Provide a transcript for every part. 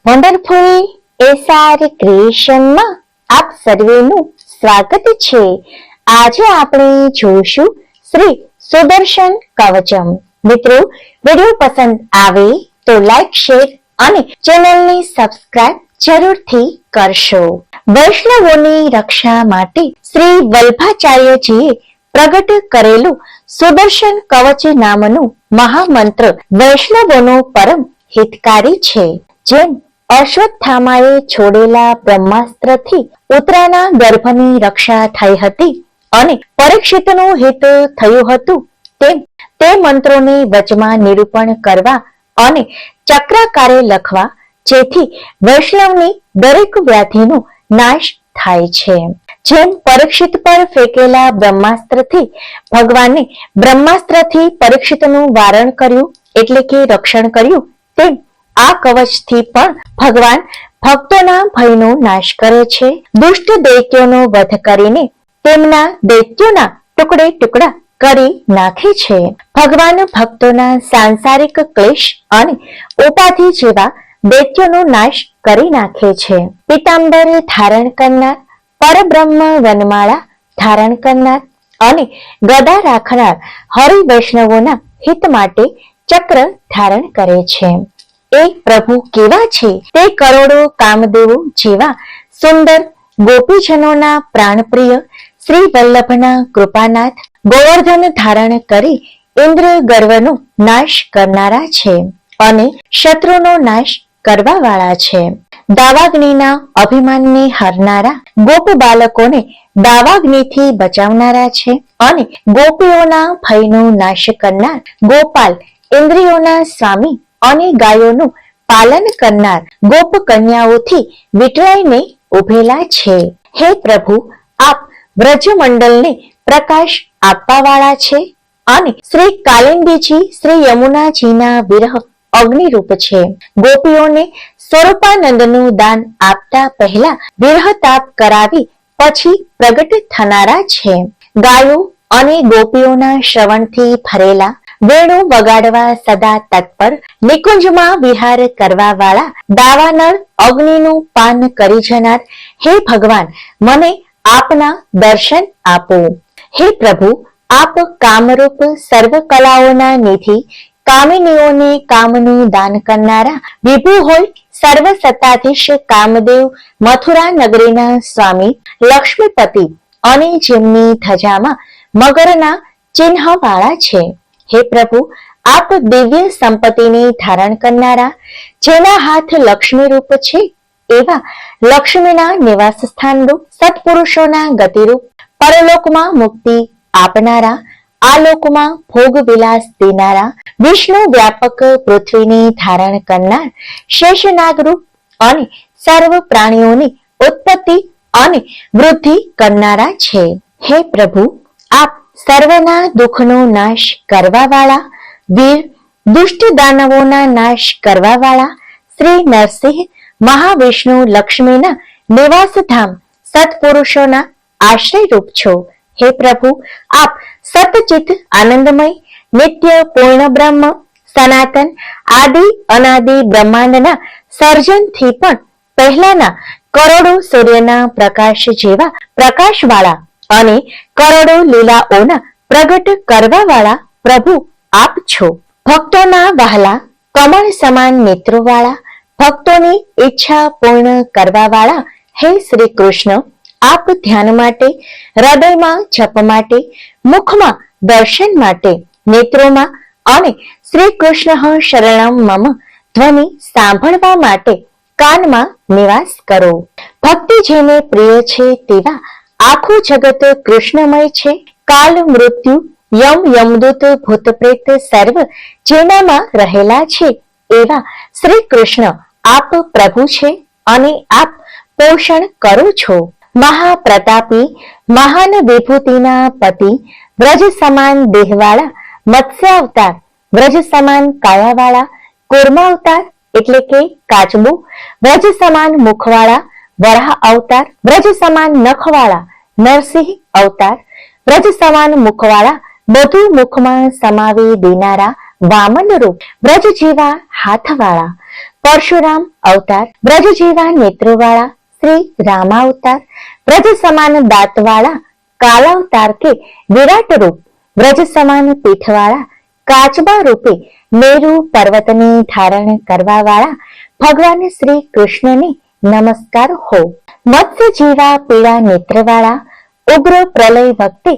Wonderful SR ક્રિએશનમાં આપ સર્વેનું સ્વાગત છે. આજે આપણે જોઈશું શ્રી સુદર્શન કવચમ. મિત્રો, વિડીયો પસંદ આવે તો લાઈક, શેર અને ચેનલને સબસ્ક્રાઇબ જરૂરથી કરશો. વૈષ્ણવોની રક્ષા માટે શ્રી વલ્ભાચાર્યજીએ પ્રગટ કરેલું સુદર્શન કવચ નામનું મહામંત્ર વૈષ્ણવોનો પરમ હિતકારી છે. જેમ અશ્વત્થામાએ છોડેલા બ્રહ્માસ્ત્રથી ઉત્તરાના ગર્ભની રક્ષા થઈ હતી અને પરીક્ષિતનું હિત થયું હતું, તેમ તે મંત્રોને વચમાં નિરૂપણ કરવા અને ચક્રાકારે લખવા, જેથી વૈષ્ણવની દરેક વ્યાધિનો નાશ થાય છે. જેમ પરીક્ષિત પર ફેંકેલા બ્રહ્માસ્ત્રથી ભગવાને બ્રહ્માસ્ત્રથી પરીક્ષિતનું વારણ કર્યું, એટલે કે રક્ષણ કર્યું, તેમ આ કવચથી પણ ભગવાન ભક્તોના ભયનો નાશ કરે છે. દુષ્ટ દૈત્યોનો વધ કરીને તેમના દૈત્યોના ટુકડે ટુકડા કરી નાખે છે. ભગવાન ભક્તોના સાંસારિક ક્લેશ અને ઉપાધિ જેવા દૈત્યોનો નાશ કરી નાખે છે. પીતાંબર ધારણ કરનાર, પરબ્રહ્મ વનમાળા ધારણ કરનાર અને ગદા રાખનાર હરિ વૈષ્ણવોના હિત માટે ચક્ર ધારણ કરે છે. એ પ્રભુ કેવા છે તે કરોડો કામદેવો જેવા સુંદર ગોપીજનોના પ્રાણપ્રિય શ્રી વલ્લભના કૃપાનાથ ગોવર્ધન ધારણ કરી ઇન્દ્ર ગર્વનો નાશ કરનારા છે અને શત્રુનો નાશ કરવા વાળા છે. દાવાગ્નિના અભિમાનને હરનારા ગોપ બાલકોને દાવાગ્નિથી બચાવનારા છે અને ગોપીઓના ભયનો નાશ કરનાર ગોપાલ, ઇન્દ્રિયોના સ્વામી અને ગાયોનું પાલન કરનાર ગોપ કન્યાઓથી વિટળાઈને ઉભેલા છે. હે પ્રભુ, આપ વ્રજમંડલને પ્રકાશ આપવા વાળા છે અને શ્રી કાલિંદીજી શ્રી યમુનાજીના વિરહ અગ્નિરૂપ છે. ગોપીઓને સ્વરૂપાનંદનું દાન આપતા પહેલા વિરહતાપ કરાવી પછી પ્રગટ થનારા છે. ગાયો અને ગોપીઓના શ્રવણથી ભરેલા વેણુ વગાડવા સદા તત્પર નિકુંજમાં વિહાર કરવા વાળા દાવાનળ અગ્નિનું પાન કરી જનાર હે ભગવાન, મને આપના દર્શન આપો. હે પ્રભુ, આપ કામરૂપ સર્વ કલાઓના નિધિ, કામિનીઓને કામનું દાન કરનારા વિભુ હોય સર્વ સત્તાધીશ કામદેવ, મથુરા નગરીના સ્વામી લક્ષ્મીપતિ અને જેમની ધજામાં મગરના ચિહ્ન વાળા છે. હે પ્રભુ, આપ દિવ્ય સંપત્તિને ધારણ કરનારા, જેના હાથ લક્ષ્મી રૂપ છે એવા લક્ષ્મીના નિવાસ સ્થાન રૂપ, સત્પુરુષોના ગતિરૂપ, પરલોકમાં મુક્તિ આપનારા, આ લોકમાં ભોગ વિલાસ દેનારા, વિષ્ણુ વ્યાપક પૃથ્વીને ધારણ કરનાર, શેષનાગ રૂપ અને સર્વ પ્રાણીઓની ઉત્પત્તિ અને વૃદ્ધિ કરનારા છે. હે પ્રભુ, આપ સર્વના દુઃખનો નાશ કરવા વાળા, વીર દુષ્ટ દાનવોના નાશ કરવા વાળા શ્રી નરસિંહ મહાવિષ્ણુ લક્ષ્મીના નિવાસધામ, સત્પુરુષોના આશ્રય રૂપ છો. હે પ્રભુ, આપ સતચિત આનંદમય નિત્ય પૂર્ણ બ્રહ્મ, સનાતન આદિ અનાદિ બ્રહ્માંડના સર્જનથી પણ પહેલાના કરોડો સૂર્યના પ્રકાશ જેવા પ્રકાશ વાળા અને કરોડો લીલાઓના પ્રગટ કરવા વાળા પ્રભુ આપ છો. ભક્તોના વહાલા, કમળ સમાન નેત્રો વાળા, ભક્તોની ઈચ્છા પૂર્ણ કરવા વાળા હે શ્રી કૃષ્ણ, આપ ધ્યાન માટે, હૃદયમાં જપ માટે, મુખમાં દર્શન માટે, નેત્રોમાં અને શ્રી કૃષ્ણ શરણમ મમ ધ્વનિ સાંભળવા માટે કાનમાં નિવાસ કરો. ભક્તિ જેને પ્રિય છે તેવા આખું જગત કૃષ્ણમય છે. કાલ, મૃત્યુ, યમ, યમદૂત, ભૂત પ્રેત સર્વ જેનામાં રહેલા છે એવા શ્રી કૃષ્ણ આપ પ્રભુ છે અને આપ પોષણ કરો છો. મહાપ્રતાપી, મહાન વિભૂતિના પતિ, વ્રજ સમાન દેહવાળા મત્સ્ય અવતાર, વ્રજ સમાન કાયાવાળા કૂર્મા અવતાર એટલે કે કાચબુ, વ્રજ સમાન મુખવાળા વરાહ અવતાર, વ્રજ સમાન નખવાળા નરસિંહ અવતાર, વ્રજ સમાન મુખવાળા બધું મુખમાં સમાવી દેનારા વામન રૂપ બ્રજ જેવા હાથવાળા, પરશુરામ અવતાર બ્રજ જેવા નેત્રોવાળા શ્રી રામાવતાર, બ્રજ સમાન દાંતવાળા કાલાવતાર કે વિરાટ રૂપ બ્રજ સમાન પીઠવાળા કાચબા રૂપે મેરુ પર્વતને ધારણ કરવા વાળા ભગવાન શ્રી કૃષ્ણને નમસ્કાર હો. મત્સ્ય જેવા પીળા નેત્રવાળા ઉગ્ર પ્રલય વખતે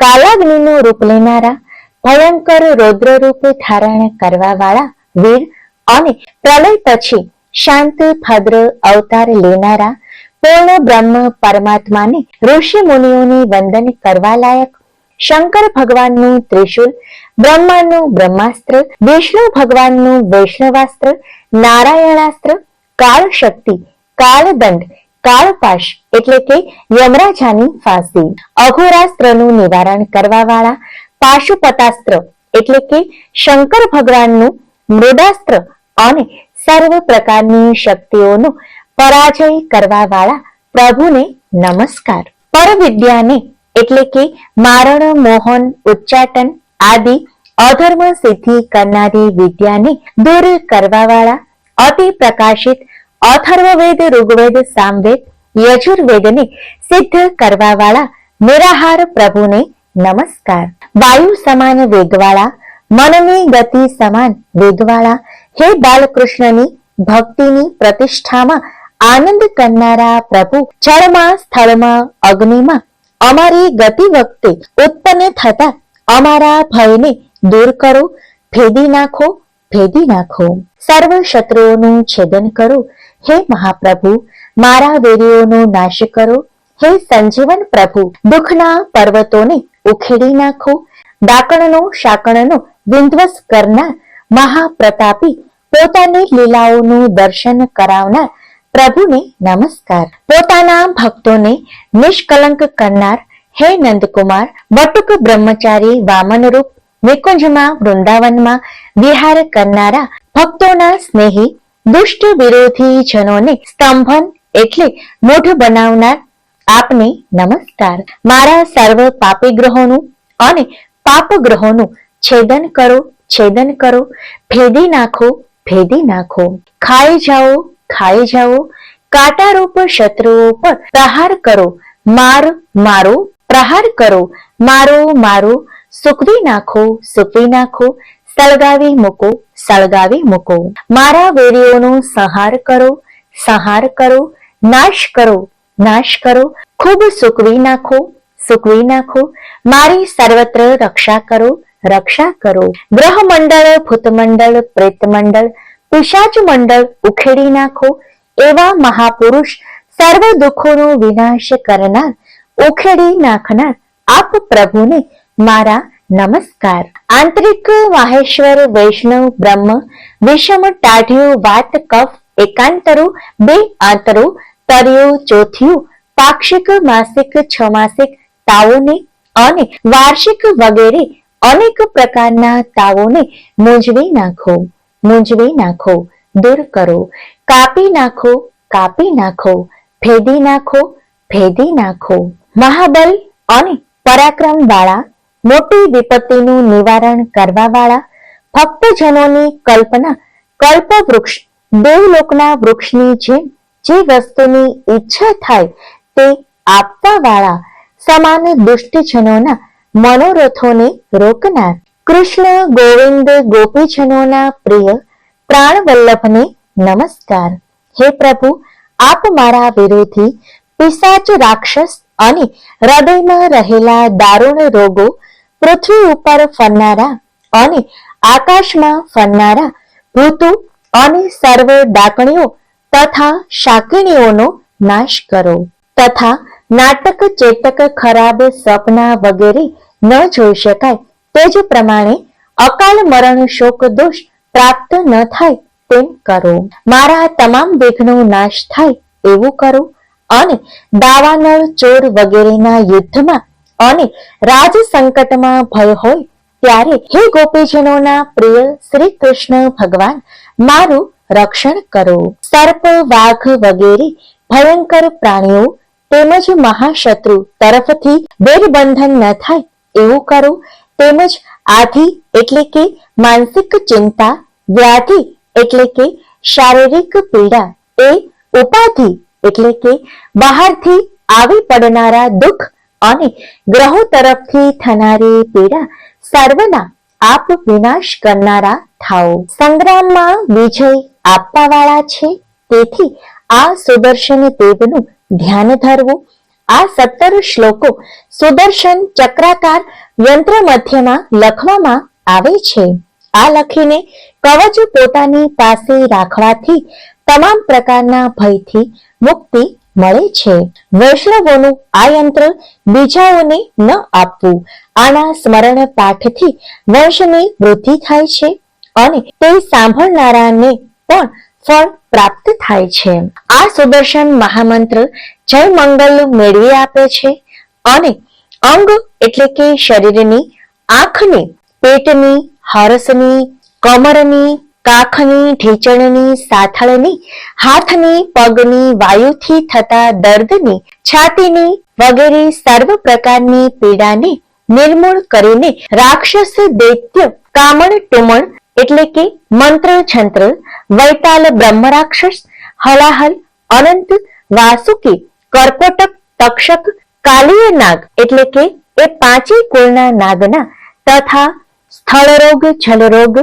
કાલાગ્નિનું રૂપ લેનારા ભયંકર રૌદ્ર રૂપ ધારણ કરવા વાળા વીર અને પ્રલય પછી શાંત ભદ્ર અવતાર લેનારા પૂર્ણ બ્રહ્મ પરમાત્માને ઋષિ મુનિઓને વંદન કરવા લાયક શંકર ભગવાનનું ત્રિશુલ, બ્રહ્માનું બ્રહ્માસ્ત્ર, વિષ્ણુ ભગવાનનું વૈષ્ણવાસ્ત્ર, નારાયણાસ્ત્ર, કાળ શક્તિ, કાળદંડ, કાળપાશ એટલે કે યમરાજાની ફાંસી, અઘોરાસ્ત્રનું નિવારણ કરવા વાળા પાશુપતાસ્ત્ર એટલે કે શંકર ભગવાનનું મૃડાસ્ત્ર અને સર્વ પ્રકારની શક્તિઓનો પરાજય કરવા વાળા પ્રભુને નમસ્કાર. પરવિદ્યાને એટલે કે મારણ, મોહન, ઉચ્ચાટન આદિ અધર્મ સિદ્ધિ કરનારી વિદ્યાને દૂર કરવા વાળા અતિ પ્રકાશિત અથર્વવેદ, ઋગ્વેદ, સામવેદ, યજુર્વેદને સિદ્ધ કરવા વાળા નિરાહાર પ્રભુને નમસ્કાર. વાયુ સમાન વેગવાળા, મનની ગતિ સમાન વેગવાળા હે બાલકૃષ્ણની ભક્તિની પ્રતિષ્ઠામાં આનંદ કરનારા પ્રભુ, જળમાં, સ્થળમાં, અગ્નિમાં અમારી ગતિ વખતે ઉત્પન્ન થતા અમારા ભયને દૂર કરો, ભેદી નાખો, ભેદી નાખો. સર્વ શત્રુઓનું છેદન કરો હે મહાપ્રભુ, મારા વેરીઓનો નાશ કરો હે સંજીવન પ્રભુ, દુઃખના પર્વતોને ઉખેડી નાખો. ડાકણનો શાકણનો વિધ્વંસ કરનાર મહાપ્રતાપી, પોતાની લીલાઓનું દર્શન કરાવનાર પ્રભુને નમસ્કાર. પોતાના ભક્તોને નિષ્કલંક કરનાર હે નંદકુમાર, બટુક બ્રહ્મચારી વામન રૂપ નિકુંજમાં વૃંદાવનમાં વિહાર કરનારા ભક્તોના સ્નેહી, દુષ્ટ વિરોધી જનોને સ્તંભન એટલે મૂઢ બનાવનાર આપને નમસ્કાર. મારા સર્વ પાપી ગ્રહોનું અને પાપ ગ્રહોનું છેદન કરો, છેદન કરો, ભેદી નાખો, ભેદી નાખો. ખાઈ જાઓ, ખાઈ જાઓ, કાંટારૂપ શત્રુઓ પર પ્રહાર કરો, માર મારો, પ્રહાર કરો, મારો મારો, સૂકવી નાખો, સૂકવી નાખો, સળગાવી મૂકો, સળગાવી મૂકો. મારા વેરીઓનો સંહાર કરો, સંહાર કરો, નાશ કરો, નાશ કરો, ખૂબ સૂકવી નાખો, સૂકવી નાખો. મારી સર્વત્ર રક્ષા કરો, રક્ષા કરો. ગ્રહ મંડળ, ભૂતમંડળ, પ્રેતમંડળ, પિશાચ મંડળ ઉખેડી નાખો એવા મહાપુરુષ, સર્વ દુઃખોનો વિનાશ કરનાર, ઉખેડી નાખનાર આપ પ્રભુને મારા નમસ્કાર. આંતરિક માહેશ્વર વૈષ્ણવ બ્રહ્મ, વિષમ ટાઢિયું વાત કફ એકાંતરો, બે આંતરો, તરિયું ચોથિયું, પાક્ષિક માસિક છમાસિક તાવોને અને વાર્ષિક વગેરે અનેક પ્રકારના તાવોને મૂંઝવી નાખો, મૂંઝવી નાખો, દૂર કરો. કાપી નાખો, કાપી નાખો, ભેદી નાખો, ભેદી નાખો. મહાબલ અને પરાક્રમ વાળા, મોટી વિપત્તિનું નિવારણ કરવા વાળા, ભક્તજનોની કલ્પના કલ્પ વૃક્ષ, દેવલોકના વૃક્ષની જેમ જે વસ્તુની ઈચ્છા થાય તે આપવા વાળા, સમાન દુષ્ટજનોના મનોરથોને રોકનાર, કૃષ્ણ ગોવિંદ ગોપીજનોના પ્રિય પ્રાણ વલ્લભને નમસ્કાર. હે પ્રભુ, આપ મારા વિરોધી પિશાચ રાક્ષસ અને હૃદયમાં રહેલા દારૂણ રોગો, પૃથ્વી ઉપર ફરનારા અને આકાશમાં ફરનારા ભૂતો અને સર્વ ડાકણીઓ તથા શાકિણીઓનો નાશ કરો. તથા નાટક ચેતક ખરાબ સપના વગેરે ન જોઈ શકાય તે જ પ્રમાણે અકાલ મરણ શોક દોષ પ્રાપ્ત ન થાય તેમ કરો. મારા તમામ વિઘ્નો નાશ થાય એવું કરો અને દાવાનળ ચોર વગેરેના યુદ્ધમાં અને રાજ સંકટમાં ભય હોય ત્યારે હે ગોપીજનોના પ્રિય શ્રી કૃષ્ણ ભગવાન મારું રક્ષણ કરો. સર્પ વાઘ વગેરે ભયંકર પ્રાણીઓ તેમજ મહાશત્રુ તરફથી વેરબંધન ન થાય એવું કરો. તેમજ આધિ એટલે કે માનસિક ચિંતા, વ્યાધિ એટલે કે શારીરિક પીડા, એ ઉપાધિ એટલે કે બહારથી આવી પડનારા દુઃખ અને ગ્રહો તરફથી થનારી પીડા સર્વના આપ વિનાશ કરનારા થાઓ. સંગ્રામમાં વિજય આપવા વાળા છે, તેથી આ સુદર્શન દેવનું ધ્યાન ધરવું. આ 17 શ્લોકો સુદર્શન ચક્રાકાર યંત્ર મધ્યમાં લખવામાં આવે છે. આ લખીને કવચ પોતાની પાસે રાખવાથી તમામ પ્રકારના ભયથી મુક્તિ મળે છે. વૈષ્ણવોનું આ યંત્ર બીજાઓને ન આપવું. આના સ્મરણ પાઠથી વંશની વૃદ્ધિ થાય છે અને તે સાંભળનારાને પણ ફળ પ્રાપ્ત થાય છે. આ સુદર્શન મહામંત્ર જય મંગલ મેળવી આપે છે અને અંગ એટલે કે શરીરની, આંખની, પેટની, હરસની, કમરની, કાખની, ઢીચણની, સાથળની, હાથની, પગની, વાયુથી થતા દર્દની, છાતીની વગેરે સર્વ પ્રકારની પીડાને નિર્મૂળ કરીને રાક્ષસ, દૈત્ય, કામણ, ટુમણ એટલે કે મંત્ર છંત્ર, વૈતાલ, બ્રહ્મ રાક્ષસ, હલાહલ, અનંત, વાસુકી, કર્કોટક, તક્ષક, કાલીય નાગ એટલે કે એ 5 કુળના નાગના તથા સ્થળરોગ, જલરોગ,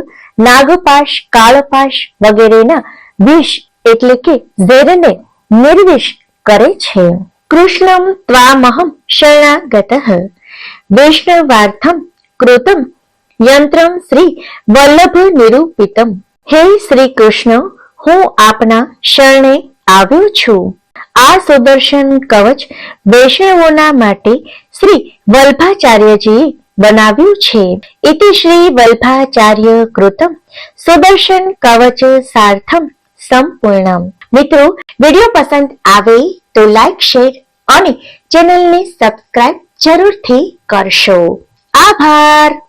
નાગપાશ, કાળપાશ વગેરેના વિષ એટલે કે ઝેરને નિર્વિષ કરે છે. કૃષ્ણમ ત્વામહં શરણાગતઃ વૈષ્ણવાર્થમ કૃતમ યંત્રમ શ્રી વલ્લભ નિરૂપિતમ. હે શ્રી કૃષ્ણ, હું આપના શરણે આવ્યો છું. આ સુદર્શન કવચ વૈષ્ણવોના માટે શ્રી વલ્ભાચાર્યજીએ બનાવ્યું છે. ઇતિ શ્રી વલ્ભાચાર્ય કૃતમ સુદર્શન કવચ સાર્થમ સંપૂર્ણમ. મિત્રો, વિડીયો પસંદ આવે તો લાઈક, શેર અને ચેનલને સબસ્ક્રાઇબ જરૂરથી કરશો. આભાર.